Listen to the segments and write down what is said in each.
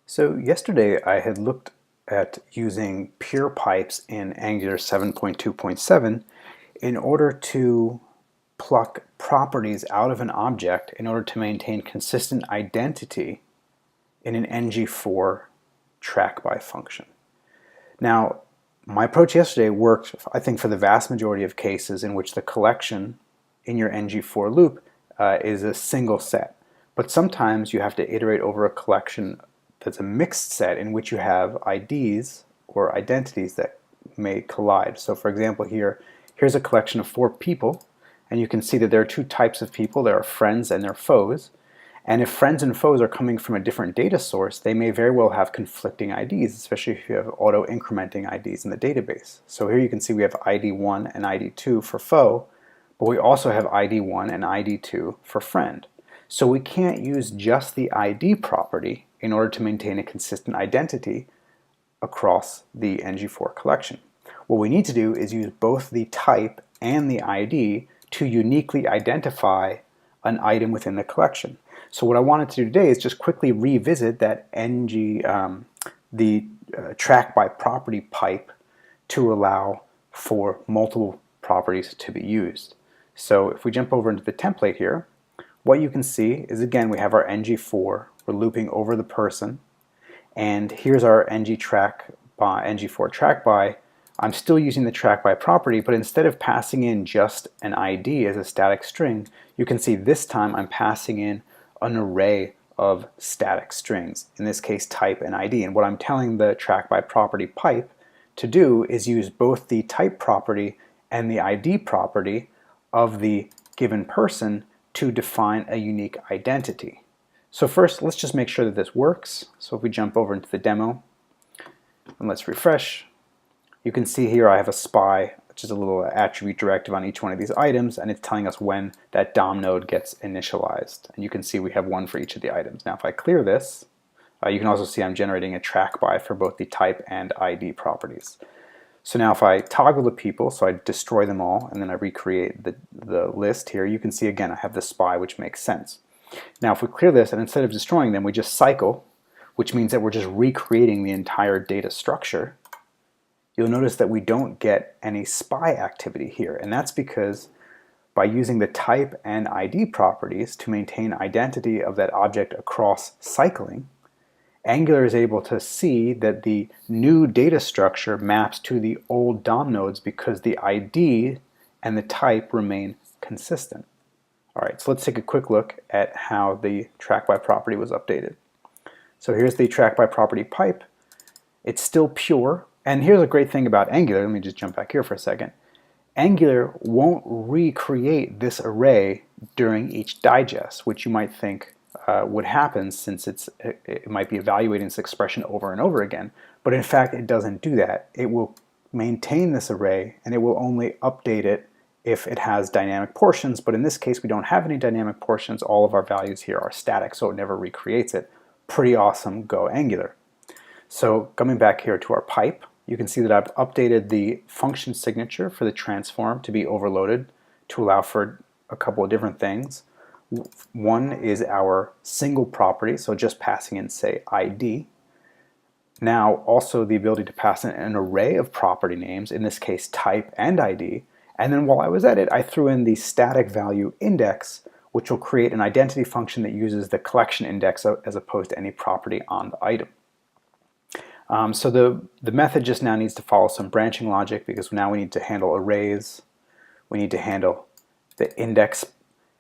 So yesterday I had looked at using pure pipes in Angular 7.2.7 in order to pluck properties out of an object in order to maintain consistent identity in an NgFor TrackBy function. Now, my approach yesterday worked, I think, for the vast majority of cases in which the collection in your NgFor loop is a single set. But sometimes you have to iterate over a collection that's a mixed set in which you have IDs or identities that may collide. So for example here's a collection of 4 people, and you can see that there are 2 types of people. There are friends and there are foes. And if friends and foes are coming from a different data source, they may very well have conflicting IDs, especially if you have auto-incrementing IDs in the database. So here you can see we have ID1 and ID2 for foe, but we also have ID1 and ID2 for friend. So we can't use just the ID property in order to maintain a consistent identity across the NgFor collection. What we need to do is use both the type and the ID to uniquely identify an item within the collection. So what I wanted to do today is just quickly revisit that TrackByPropertyPipe to allow for multiple properties to be used. So if we jump over into the template here, what you can see is, again, we have our NgFor. We're looping over the person, and here's our NgForTrackBy. I'm still using the TrackBy property, but instead of passing in just an ID as a static string, you can see this time I'm passing in an array of static strings, in this case type and ID. And what I'm telling the TrackByPropertyPipe to do is use both the type property and the ID property of the given person to define a unique identity. So first, let's just make sure that this works. So if we jump over into the demo and let's refresh, you can see here I have a spy, which is a little attribute directive on each one of these items, and it's telling us when that DOM node gets initialized. And you can see we have one for each of the items. Now if I clear this, you can also see I'm generating a TrackBy for both the type and ID properties. So now if I toggle the people, so I destroy them all, and then I recreate the list here, you can see again I have the spy, which makes sense. Now if we clear this, and instead of destroying them, we just cycle, which means that we're just recreating the entire data structure, you'll notice that we don't get any spy activity here. And that's because by using the type and ID properties to maintain identity of that object across cycling, Angular is able to see that the new data structure maps to the old DOM nodes because the ID and the type remain consistent. Alright, so let's take a quick look at how the TrackBy property was updated. So here's the TrackByPropertyPipe. It's still pure, and here's a great thing about Angular. Let me just jump back here for a second. Angular won't recreate this array during each digest, which you might think would happen since it might be evaluating this expression over and over again. But in fact, it doesn't do that. It will maintain this array, and it will only update it if it has dynamic portions. But in this case, we don't have any dynamic portions. All of our values here are static, so it never recreates it. Pretty awesome. Go Angular. So coming back here to our pipe, you can see that I've updated the function signature for the transform to be overloaded to allow for a couple of different things. One is our single property, so just passing in, say, ID. Now also the ability to pass in an array of property names, in this case type and ID. And then while I was at it, I threw in the static value index, which will create an identity function that uses the collection index as opposed to any property on the item. So the method just now needs to follow some branching logic, because now we need to handle arrays, we need to handle the index,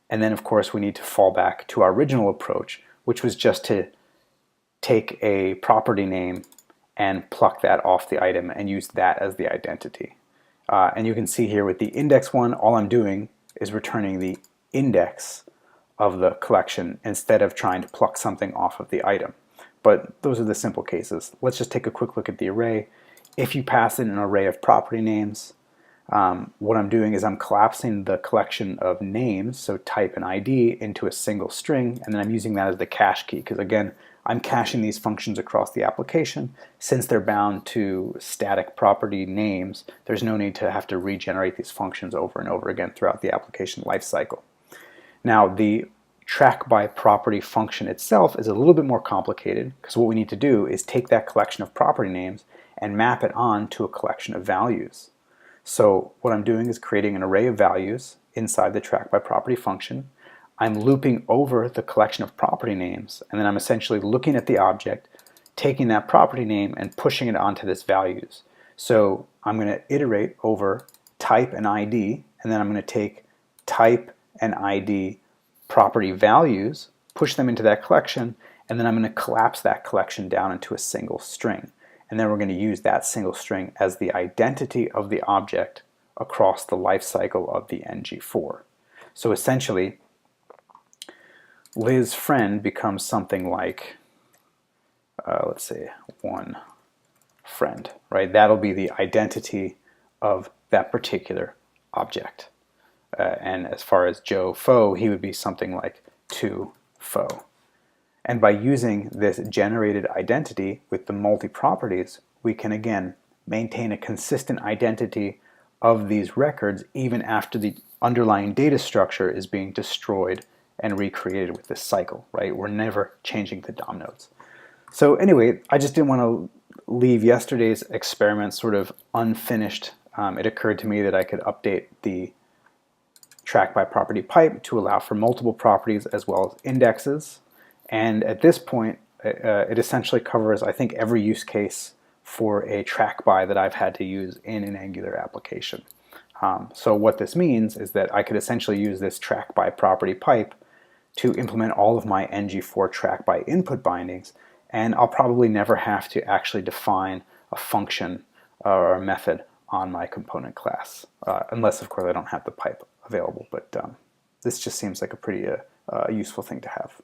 and then of course we need to fall back to our original approach, which was just to take a property name and pluck that off the item and use that as the identity. And you can see here with the index one, all I'm doing is returning the index of the collection instead of trying to pluck something off of the item. But those are the simple cases. Let's just take a quick look at the array. If you pass in an array of property names, what I'm doing is I'm collapsing the collection of names, so type and ID, into a single string, and then I'm using that as the cache key, because again, I'm caching these functions across the application. Since they're bound to static property names, there's no need to have to regenerate these functions over and over again throughout the application lifecycle. Now, the TrackByProperty function itself is a little bit more complicated, because what we need to do is take that collection of property names and map it on to a collection of values. So what I'm doing is creating an array of values inside the TrackByProperty function. I'm looping over the collection of property names, and then I'm essentially looking at the object, taking that property name and pushing it onto this values. So I'm going to iterate over type and ID, and then I'm going to take type and ID property values, push them into that collection, and then I'm going to collapse that collection down into a single string. And then we're going to use that single string as the identity of the object across the life cycle of the NgFor. So essentially, Liz friend becomes something like, let's say, one friend, right? That'll be the identity of that particular object. And as far as Joe Foe, he would be something like two Foe. And by using this generated identity with the multi-properties, we can again maintain a consistent identity of these records even after the underlying data structure is being destroyed and recreated with this cycle, right? We're never changing the DOM nodes. So anyway, I just didn't want to leave yesterday's experiment sort of unfinished. It occurred to me that I could update the TrackByPropertyPipe to allow for multiple properties as well as indexes. And at this point, it essentially covers, I think, every use case for a TrackBy that I've had to use in an Angular application. So what this means is that I could essentially use this TrackByPropertyPipe to implement all of my NgForTrackBy input bindings, and I'll probably never have to actually define a function or a method on my component class, unless, of course, I don't have the pipe available. But this just seems like a pretty useful thing to have.